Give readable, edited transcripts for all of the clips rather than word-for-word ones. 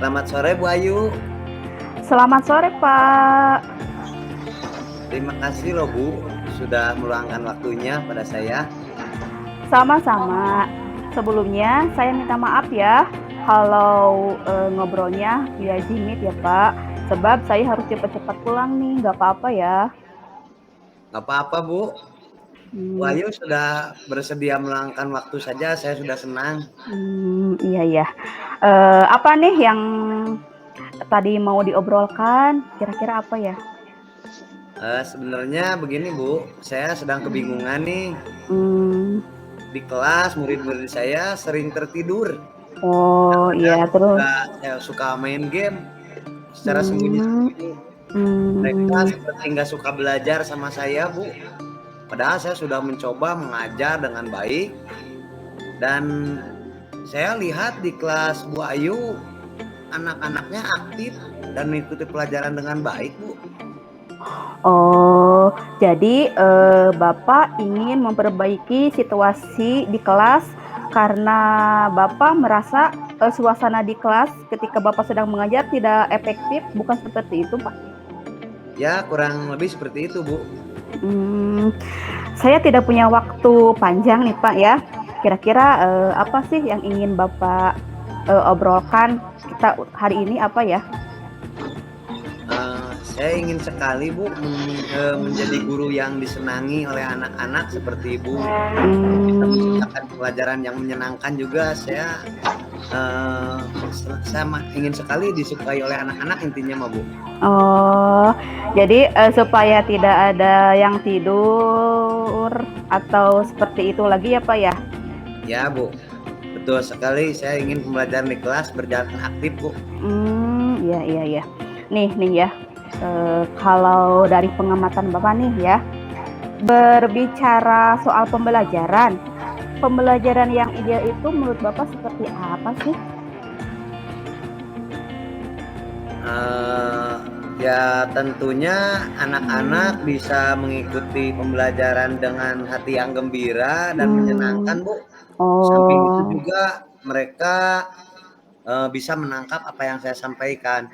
Selamat sore Bu Ayu. Selamat sore, Pak. Terima kasih loh Bu sudah meluangkan waktunya pada saya. Sama-sama. Sebelumnya saya minta maaf ya kalau ngobrolnya via Jimit ya, Pak. Sebab saya harus cepat-cepat pulang nih, nggak apa-apa ya. Nggak apa-apa Bu. Bu Hmm, Ayu sudah bersedia meluangkan waktu saja, saya sudah senang. iya ya. Apa nih yang tadi mau diobrolkan? Kira-kira apa ya? Sebenarnya begini Bu, saya sedang kebingungan nih. Hmm, Di kelas murid-murid saya sering tertidur. oh Kadang iya terus. juga saya suka main game secara Hmm, sembunyi-sembunyi. Mereka hmm, seperti nggak suka belajar sama saya Bu. Padahal saya sudah mencoba mengajar dengan baik dan saya lihat di kelas Bu Ayu anak-anaknya aktif dan mengikuti pelajaran dengan baik Bu. Oh, jadi Bapak ingin memperbaiki situasi di kelas karena Bapak merasa suasana di kelas ketika Bapak sedang mengajar tidak efektif, bukan seperti itu, Pak? Ya kurang lebih seperti itu Bu. Hmm, saya tidak punya waktu panjang nih, Pak ya. Kira-kira apa sih yang ingin Bapak obrolkan kita hari ini apa ya? Saya ingin sekali Bu menjadi guru yang disenangi oleh anak-anak seperti Ibu. Bisa Hmm, menciptakan pelajaran yang menyenangkan juga. Eh, saya ingin sekali disukai oleh anak-anak intinya mah Bu. Oh, jadi supaya tidak ada yang tidur atau seperti itu lagi ya, Pak, ya? Ya Bu, betul sekali. Saya ingin pembelajaran di kelas berjalan aktif Bu. Iya iya iya. Nih ya, kalau dari pengamatan Bapak nih ya, berbicara soal pembelajaran, pembelajaran yang ideal itu menurut Bapak seperti apa sih? Eh, Ya tentunya Mmm, anak-anak bisa mengikuti pembelajaran dengan hati yang gembira dan mmm, menyenangkan Bu. Samping itu oh. juga mereka bisa menangkap apa yang saya sampaikan.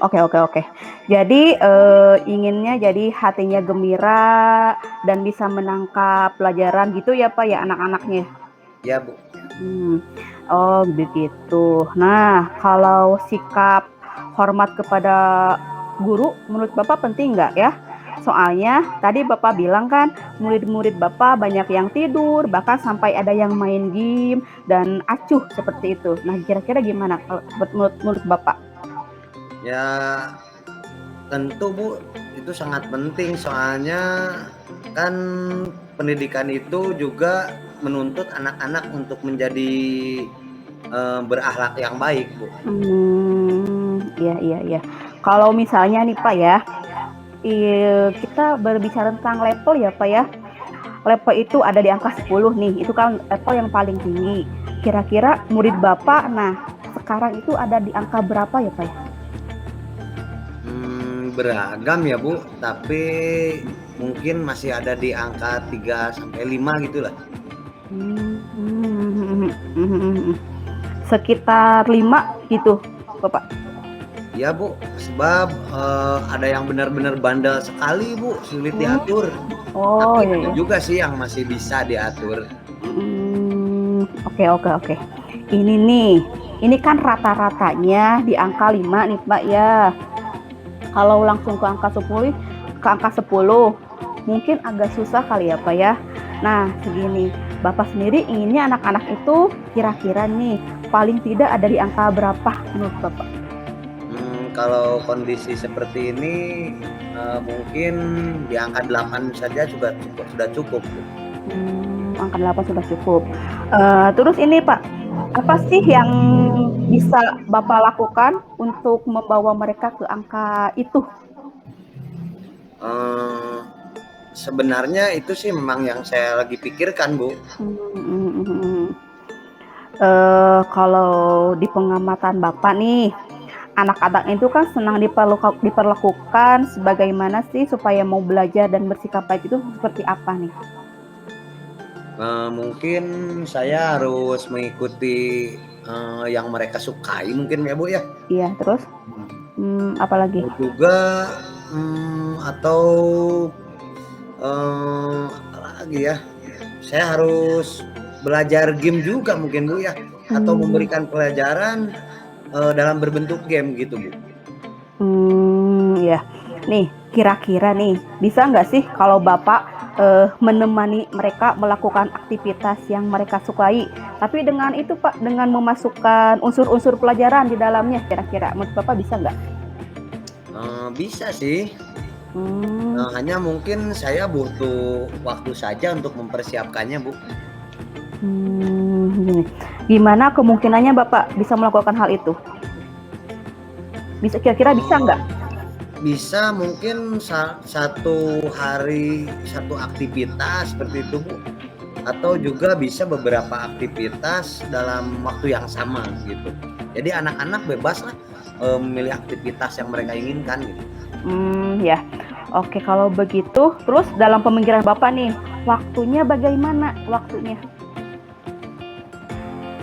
Oke oke oke. Jadi, inginnya jadi hatinya gembira dan bisa menangkap pelajaran gitu ya, Pak, ya, anak-anaknya? Ya Bu. Mmm, oh begitu. Nah, kalau sikap hormat kepada guru menurut Bapak penting nggak ya? Soalnya tadi Bapak bilang kan murid-murid Bapak banyak yang tidur, bahkan sampai ada yang main game dan acuh seperti itu. Nah, kira-kira gimana kalau menurut Bapak? Ya tentu Bu, itu sangat penting soalnya kan pendidikan itu juga menuntut anak-anak untuk menjadi berakhlak yang baik Bu. Iya iya iya. Kalau misalnya nih Pak ya, kita berbicara tentang level ya Pak ya. Level itu ada di angka 10 nih, itu kan level yang paling tinggi. Kira-kira murid Bapak, nah sekarang itu ada di angka berapa ya Pak ya? Beragam ya Bu, tapi mungkin masih ada di angka 3 sampai 5 gitulah. Hmm, sekitar 5 gitu, Bapak. Iya Bu, sebab ada yang benar-benar bandel sekali Bu, sulit Hmm, diatur. Tapi oh iya ada iya. juga sih yang masih bisa diatur. Oke oke oke. Ini nih, ini kan rata-ratanya di angka 5 nih Pak ya. Kalau langsung ke angka 10 mungkin agak susah kali ya Pak ya. Nah, segini, Bapak sendiri inginnya anak-anak itu kira-kira nih paling tidak ada di angka berapa menurut Bapak? Kalau kondisi seperti ini mungkin di angka 8 saja juga sudah cukup Bu. Angka 8 sudah cukup. Terus ini Pak, apa sih yang bisa Bapak lakukan untuk membawa mereka ke angka itu? Eh, Sebenarnya itu sih memang yang saya lagi pikirkan Bu. Mmm, kalau di pengamatan Bapak nih, anak-anak itu kan senang diperlakukan sebagaimana sih supaya mau belajar dan bersikap baik itu seperti apa nih? Mungkin saya harus mengikuti yang mereka sukai mungkin ya Bu ya. Iya, terus? Apalagi? Atau juga atau apa lagi ya? Saya harus belajar game juga mungkin Bu ya, atau memberikan pelajaran dalam berbentuk game gitu Bu. Ya. Nih, kira-kira nih, bisa nggak sih kalau Bapak menemani mereka melakukan aktivitas yang mereka sukai, tapi dengan itu Pak, dengan memasukkan unsur-unsur pelajaran di dalamnya, kira-kira menurut Bapak bisa nggak? Bisa sih. Hmm, Hanya mungkin saya butuh waktu saja untuk mempersiapkannya Bu. Gini. Gimana kemungkinannya Bapak bisa melakukan hal itu? Bisa kira-kira bisa nggak? Bisa mungkin satu hari satu aktivitas seperti itu Bu, atau juga bisa beberapa aktivitas dalam waktu yang sama gitu. Jadi anak-anak bebas lah memilih aktivitas yang mereka inginkan gitu. Ya. Oke, kalau begitu, terus dalam pemikiran Bapak nih, waktunya bagaimana waktunya?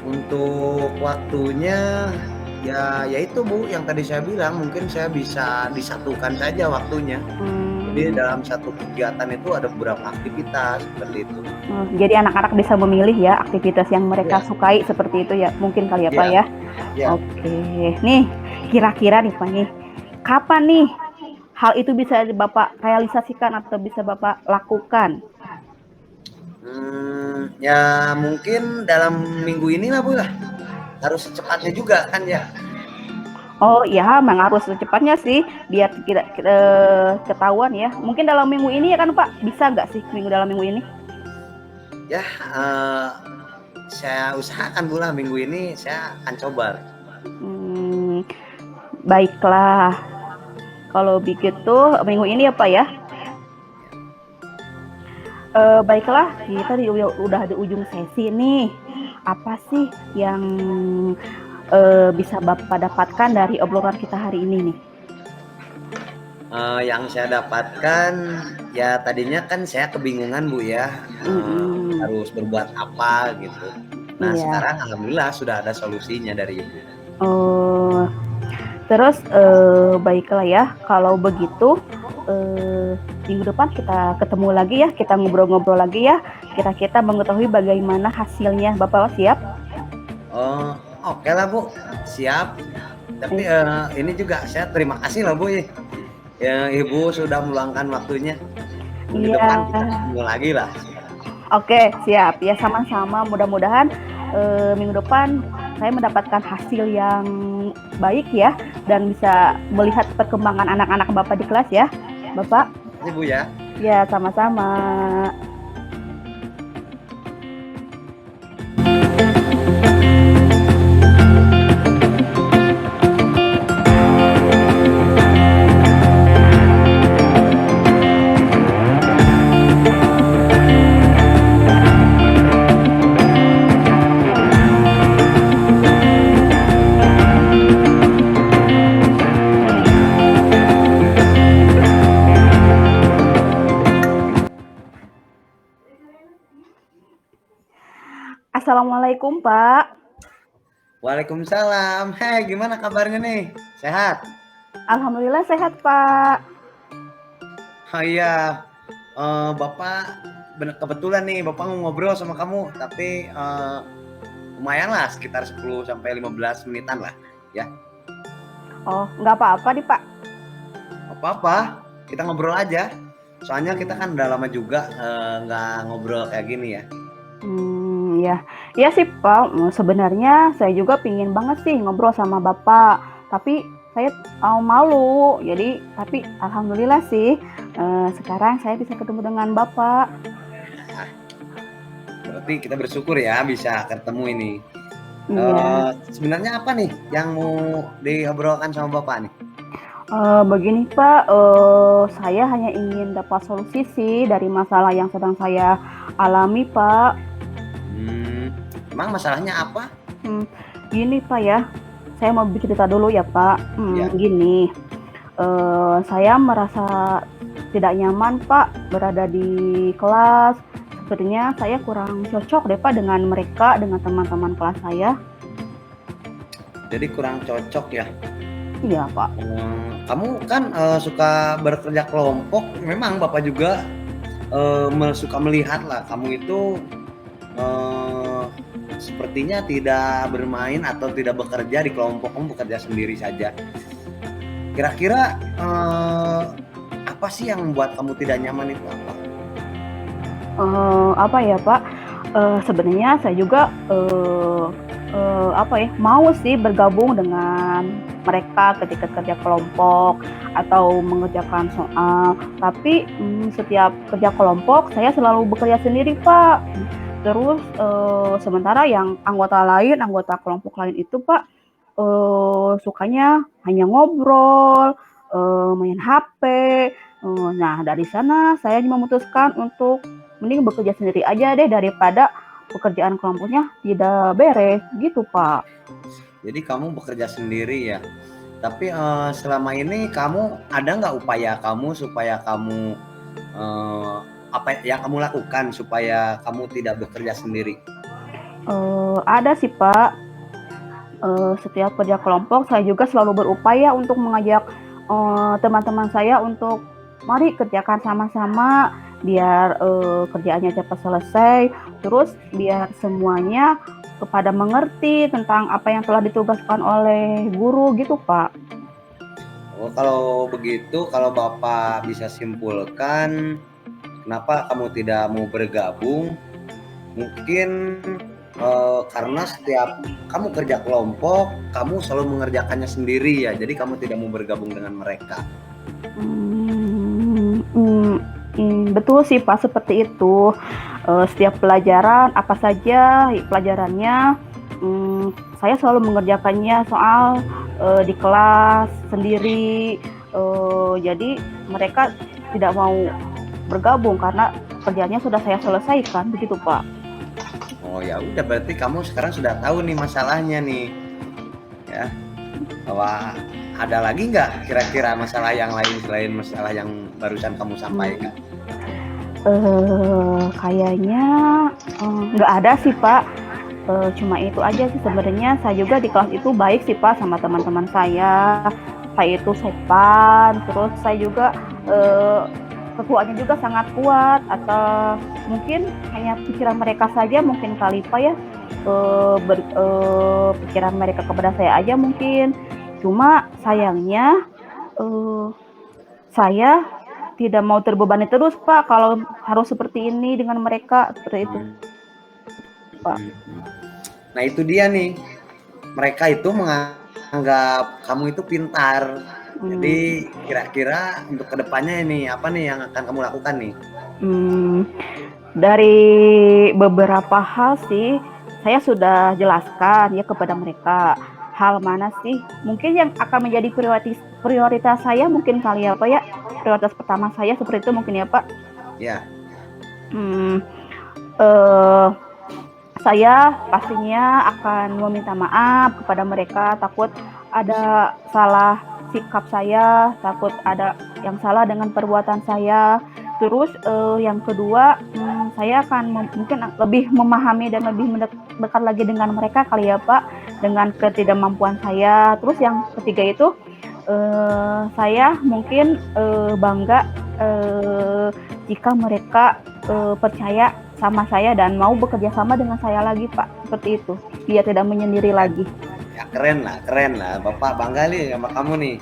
Untuk waktunya ya itu Bu yang tadi saya bilang, mungkin saya bisa disatukan saja waktunya. Jadi dalam satu kegiatan itu ada beberapa aktivitas seperti itu. Jadi anak-anak bisa memilih ya aktivitas yang mereka sukai seperti itu ya, mungkin kali ya Pak ya. Oke, nih kira-kira nih Pak nih, kapan nih hal itu bisa Bapak realisasikan atau bisa Bapak lakukan? Ya mungkin dalam minggu ini lah Bu lah. Harus secepatnya juga kan ya. Oh ya, memang harus secepatnya sih, biar kita ketahuan ya. Mungkin dalam minggu ini ya kan Pak, bisa nggak sih dalam minggu ini? Ya, saya usahakan Bu lah minggu ini saya akan coba. Baiklah, kalau begitu minggu ini ya Pak ya. Baiklah, kita udah di ujung sesi nih. Apa sih yang bisa Bapak dapatkan dari obrolan kita hari ini nih? Yang saya dapatkan ya tadinya kan saya kebingungan Bu ya, harus berbuat apa gitu. Nah sekarang alhamdulillah sudah ada solusinya dari Ibu. Terus baiklah ya, kalau begitu minggu depan kita ketemu lagi ya, kita ngobrol-ngobrol lagi ya, kita mengetahui bagaimana hasilnya. Bapak siap? Oke lah Bu, siap. Tapi ini juga saya terima kasih lah Bu ya, Ibu sudah meluangkan waktunya. Minggu depan kita ketemu lagi lah. Oke, siap ya, sama-sama. Mudah-mudahan minggu depan saya mendapatkan hasil yang baik ya, dan bisa melihat perkembangan anak-anak Bapak di kelas ya, Bapak. Ibu ya. Ya, sama-sama. Assalamualaikum Pak. Waalaikumsalam. Hei, gimana kabarnya nih? Sehat? Alhamdulillah sehat Pak. Oh iya, Bapak kebetulan nih Bapak mau ngobrol sama kamu, tapi lumayan lah sekitar 10 sampai 15 menitan lah ya. Oh, nggak apa-apa nih Pak. Apa-apa, kita ngobrol aja. Soalnya kita kan udah lama juga nggak ngobrol kayak gini ya. Ya sih Pak, sebenarnya saya juga pingin banget sih ngobrol sama Bapak, tapi saya malu. Jadi, tapi alhamdulillah sih sekarang saya bisa ketemu dengan Bapak. Berarti kita bersyukur ya bisa ketemu ini. Sebenarnya apa nih yang mau diobrolkan sama Bapak nih? Begini Pak, saya hanya ingin dapat solusi sih dari masalah yang sedang saya alami Pak. Emang masalahnya apa? Gini Pak ya, saya mau cerita dulu ya Pak. Gini, saya merasa tidak nyaman Pak berada di kelas. Sepertinya saya kurang cocok deh Pak dengan mereka, dengan teman-teman kelas saya. jadi kurang cocok ya. Iya, Pak. Kamu kan suka bekerja kelompok, memang Bapak juga suka melihat lah kamu itu sepertinya tidak bermain atau tidak bekerja di kelompok, kamu bekerja sendiri saja. Kira-kira apa sih yang membuat kamu tidak nyaman itu apa? Apa ya, Pak, sebenarnya saya juga, apa ya, mau sih bergabung dengan mereka ketika kerja kelompok atau mengerjakan soal, tapi, setiap kerja kelompok saya selalu bekerja sendiri, Pak. Terus, sementara yang anggota kelompok lain itu, Pak, sukanya hanya ngobrol, main HP, nah dari sana saya memutuskan untuk mending bekerja sendiri aja deh daripada pekerjaan kelompoknya tidak beres, gitu, Pak. Jadi kamu bekerja sendiri ya. Tapi selama ini kamu ada nggak upaya kamu supaya kamu apa yang kamu lakukan supaya kamu tidak bekerja sendiri? Ada sih, Pak. Setiap kerja kelompok saya juga selalu berupaya untuk mengajak teman-teman saya untuk mari kerjakan sama-sama biar kerjaannya cepat selesai, terus biar semuanya kepada mengerti tentang apa yang telah ditugaskan oleh guru gitu, Pak. Oh, kalau begitu, kalau Bapak bisa simpulkan, kenapa kamu tidak mau bergabung? Mungkin karena setiap kamu kerja kelompok, kamu selalu mengerjakannya sendiri ya. Jadi kamu tidak mau bergabung dengan mereka. Betul sih, Pak, seperti itu. Setiap pelajaran, apa saja pelajarannya, saya selalu mengerjakannya soal di kelas sendiri. Jadi mereka tidak mau bergabung karena kerjanya sudah saya selesaikan, begitu, Pak. Oh ya udah, berarti kamu sekarang sudah tahu nih masalahnya nih, ya. Bahwa ada lagi nggak kira-kira masalah yang lain selain masalah yang barusan kamu sampaikan? Kayaknya nggak ada sih, Pak. Cuma itu aja sih sebenarnya. Saya juga di kelas itu baik sih, Pak, sama teman-teman saya. Saya itu sopan, terus saya juga ketuanya juga sangat kuat. Atau mungkin hanya pikiran mereka saja, mungkin kali Pak ya, pikiran mereka kepada saya aja mungkin. Cuma sayangnya saya tidak mau terbebani terus, Pak, kalau harus seperti ini dengan mereka, seperti itu, Pak. Nah itu dia nih, mereka itu menganggap kamu itu pintar. Jadi kira-kira untuk kedepannya ini apa nih yang akan kamu lakukan nih? Dari beberapa hal sih, saya sudah jelaskan ya kepada mereka. Hal mana sih mungkin yang akan menjadi prioritas saya mungkin kali ya, Pak ya. Prioritas pertama saya seperti itu mungkin ya, Pak. Ya. Saya pastinya akan meminta maaf kepada mereka, takut ada salah sikap saya, takut ada yang salah dengan perbuatan saya. Terus yang kedua, saya akan mungkin lebih memahami dan lebih mendekat lagi dengan mereka kali ya, Pak, dengan ketidakmampuan saya. Terus yang ketiga itu, saya mungkin bangga jika mereka percaya sama saya dan mau bekerja sama dengan saya lagi, Pak, seperti itu, biar tidak menyendiri lagi. Ya keren lah, Bapak bangga nih sama kamu nih.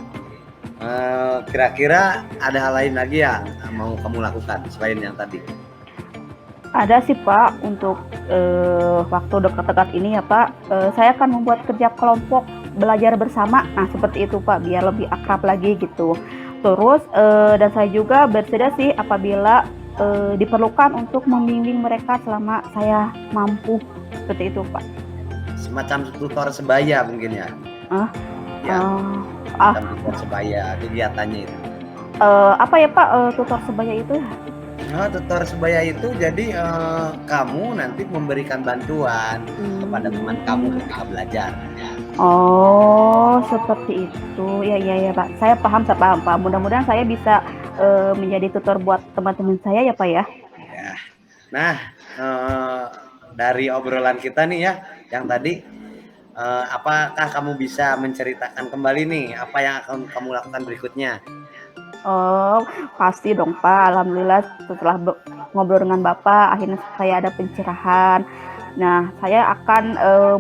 Kira-kira ada hal lain lagi ya mau kamu lakukan selain yang tadi? Ada sih, Pak, untuk waktu dekat-dekat ini ya, Pak, saya akan membuat kerja kelompok belajar bersama, nah seperti itu, Pak, biar lebih akrab lagi gitu. Terus dan saya juga bersedia sih apabila diperlukan untuk membimbing mereka selama saya mampu, seperti itu, Pak. Semacam tutor sebaya mungkin ya? Ya, tutor sebaya kegiatannya itu. Apa ya, Pak, tutor sebaya itu? Tutor sebaya itu jadi kamu nanti memberikan bantuan kepada teman kamu ketika belajar. Oh, seperti itu. Ya, Pak. Saya paham, Pak. Mudah-mudahan saya bisa menjadi tutor buat teman-teman saya ya, Pak ya. Ya. Nah, dari obrolan kita nih ya, yang tadi Apakah kamu bisa menceritakan kembali nih apa yang akan kamu lakukan berikutnya? Oh, pasti dong Pak. Alhamdulillah setelah ngobrol dengan Bapak, akhirnya saya ada pencerahan. Nah,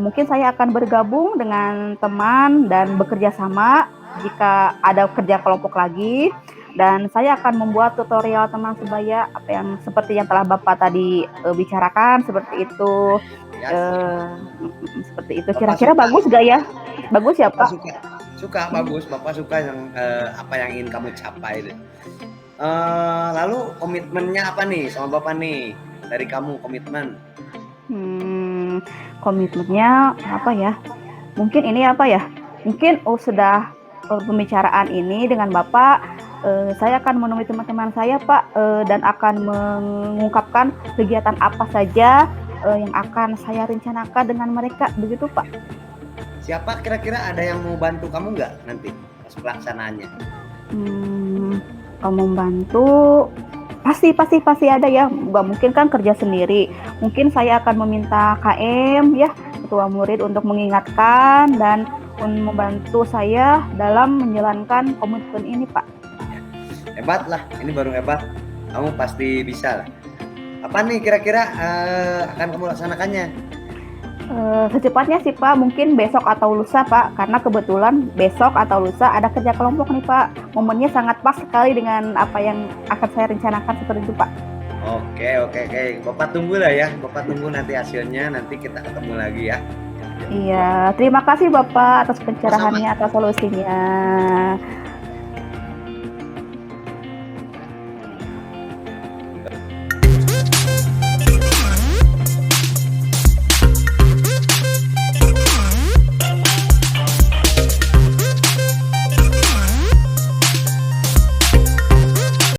mungkin saya akan bergabung dengan teman dan bekerja sama jika ada kerja kelompok lagi. Dan saya akan membuat tutorial teman sebaya apa yang seperti yang telah Bapak tadi bicarakan seperti itu. Ya, siap. Eh, Seperti itu. Bapak Kira-kira suka, bagus gak ya? Bagus ya Bapak Pak? suka, suka bagus. Bapak suka yang apa yang ingin kamu capai itu. Lalu komitmennya apa nih sama Bapak nih? Dari kamu komitmen. Hmm, Komitmennya apa ya? Mungkin ini apa ya? Mungkin sudah pembicaraan ini dengan Bapak, saya akan menemui teman-teman saya Pak, dan akan mengungkapkan kegiatan apa saja yang akan saya rencanakan dengan mereka, begitu Pak. Siapa kira-kira ada yang mau bantu kamu nggak nanti pas pelaksanaannya? Hmm, Kalau membantu pasti ada ya. Nggak mungkin kan kerja sendiri. Mungkin saya akan meminta KM ya, ketua murid untuk mengingatkan dan membantu saya dalam menjalankan komitmen ini Pak. Hebat lah, ini baru hebat. Kamu pasti bisa lah. Apa nih kira-kira akan kamu laksanakannya? Secepatnya sih Pak, mungkin besok atau lusa Pak, karena kebetulan besok atau lusa ada kerja kelompok nih Pak. Momennya sangat pas sekali dengan apa yang akan saya rencanakan seperti itu Pak. Oke. Bapak tunggu lah ya. Bapak tunggu nanti hasilnya. Nanti kita ketemu lagi ya. Iya, terima kasih Bapak atas Sama-sama. pencerahannya, atas solusinya.